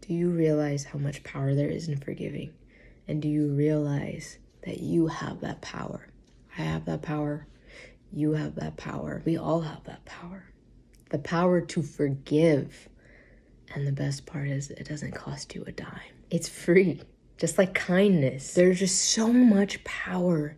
Do you realize how much power there is in forgiving? And do you realize that you have that power? I have that power. You have that power. We all have that power. The power to forgive. And the best part is it doesn't cost you a dime. It's free. Just like kindness. There's just so much power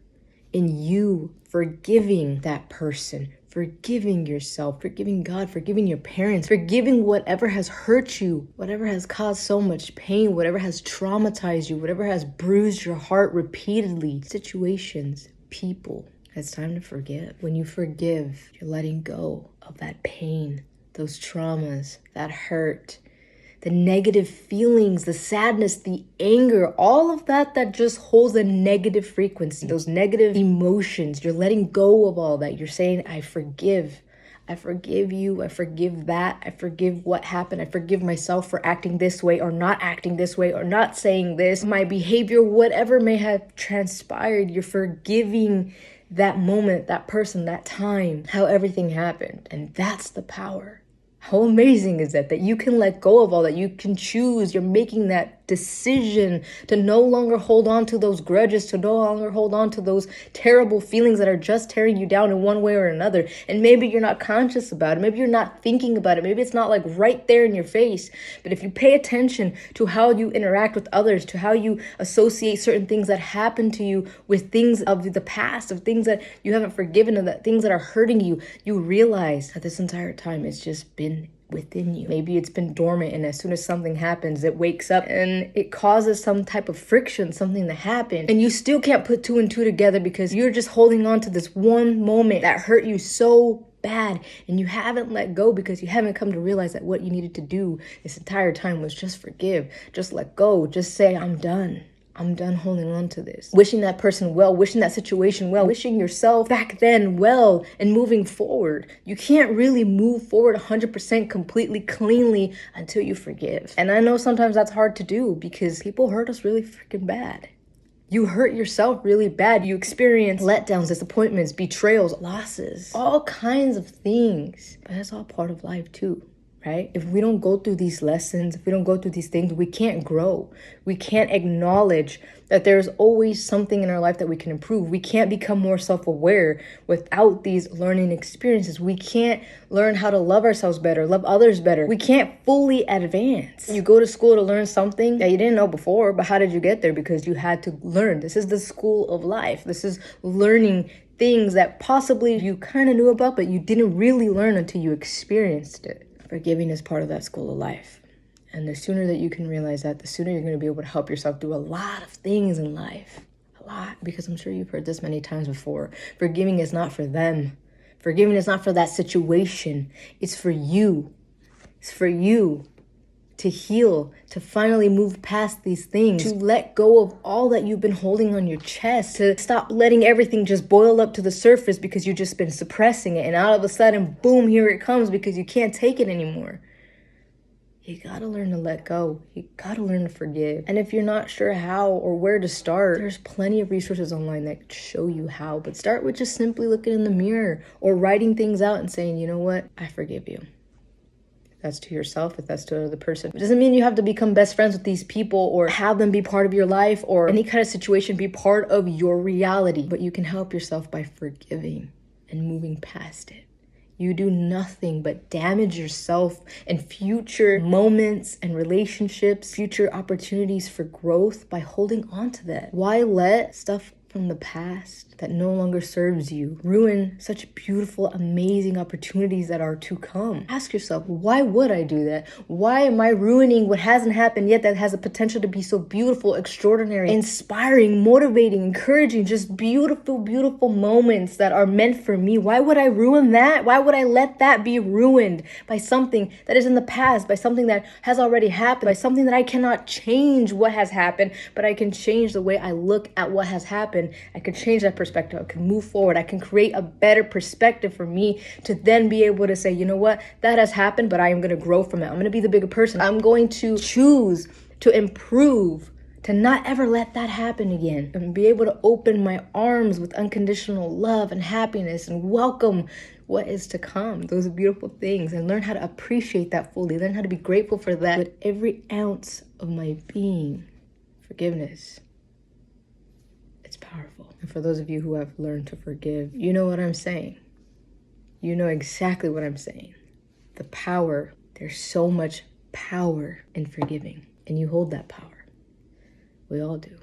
in you forgiving that person, forgiving yourself, forgiving God, forgiving your parents, forgiving whatever has hurt you, whatever has caused so much pain, whatever has traumatized you, whatever has bruised your heart repeatedly. Situations, people. It's time to forgive. When you forgive, you're letting go of that pain, those traumas, that hurt, the negative feelings, the sadness, the anger, all of that just holds a negative frequency, those negative emotions. You're letting go of all that. You're saying, I forgive. I forgive you. I forgive that. I forgive what happened. I forgive myself for acting this way or not acting this way or not saying this. My behavior, whatever may have transpired, you're forgiving that moment, that person, that time, how everything happened. And that's the power. How amazing is that you can let go of all that? You can choose. You're making that decision to no longer hold on to those grudges, to no longer hold on to those terrible feelings that are just tearing you down in one way or another. And maybe you're not conscious about it. Maybe you're not thinking about it. Maybe it's not like right there in your face. But if you pay attention to how you interact with others, to how you associate certain things that happen to you with things of the past, of things that you haven't forgiven, and that things that are hurting you, you realize that this entire time it's just been within you. Maybe it's been dormant, and as soon as something happens, it wakes up and it causes some type of friction, something to happen. And you still can't put two and two together because you're just holding on to this one moment that hurt you so bad, and you haven't let go because you haven't come to realize that what you needed to do this entire time was just forgive, just let go, just say, I'm done. I'm done holding on to this. Wishing that person well, wishing that situation well, wishing yourself back then well, and moving forward. You can't really move forward 100% completely cleanly until you forgive. And I know sometimes that's hard to do because people hurt us really freaking bad. You hurt yourself really bad. You experience letdowns, disappointments, betrayals, losses, all kinds of things. But that's all part of life too. Right? If we don't go through these lessons, if we don't go through these things, we can't grow. We can't acknowledge that there's always something in our life that we can improve. We can't become more self-aware without these learning experiences. We can't learn how to love ourselves better, love others better. We can't fully advance. You go to school to learn something that you didn't know before, but how did you get there? Because you had to learn. This is the school of life. This is learning things that possibly you kind of knew about, but you didn't really learn until you experienced it. Forgiving is part of that school of life. And the sooner that you can realize that, the sooner you're going to be able to help yourself do a lot of things in life. A lot. Because I'm sure you've heard this many times before. Forgiving is not for them. Forgiving is not for that situation. It's for you. It's for you to heal, to finally move past these things, to let go of all that you've been holding on your chest, to stop letting everything just boil up to the surface because you've just been suppressing it. And all of a sudden, boom, here it comes because you can't take it anymore. You gotta learn to let go. You gotta learn to forgive. And if you're not sure how or where to start, there's plenty of resources online that show you how. But start with just simply looking in the mirror or writing things out and saying, you know what? I forgive you. That's to yourself, if that's to another person. It doesn't mean you have to become best friends with these people or have them be part of your life or any kind of situation be part of your reality. But you can help yourself by forgiving and moving past it. You do nothing but damage yourself and future moments and relationships, future opportunities for growth by holding on to that. Why let stuff from the past that no longer serves you ruin such beautiful, amazing opportunities that are to come? Ask yourself, why would I do that? Why am I ruining what hasn't happened yet that has a potential to be so beautiful, extraordinary, inspiring, motivating, encouraging, just beautiful, beautiful moments that are meant for me? Why would I ruin that? Why would I let that be ruined by something that is in the past, by something that has already happened, by something that I cannot change what has happened, but I can change the way I look at what has happened. I can change that perspective. I can move forward. I can create a better perspective for me to then be able to say, you know what, that has happened, but I am going to grow from it. I'm going to be the bigger person. I'm going to choose to improve, to not ever let that happen again, and be able to open my arms with unconditional love and happiness and welcome what is to come, those beautiful things, and learn how to appreciate that fully, learn how to be grateful for that with every ounce of my being. Forgiveness. It's powerful. And for those of you who have learned to forgive, you know what I'm saying. You know exactly what I'm saying. The power, there's so much power in forgiving, and you hold that power. We all do.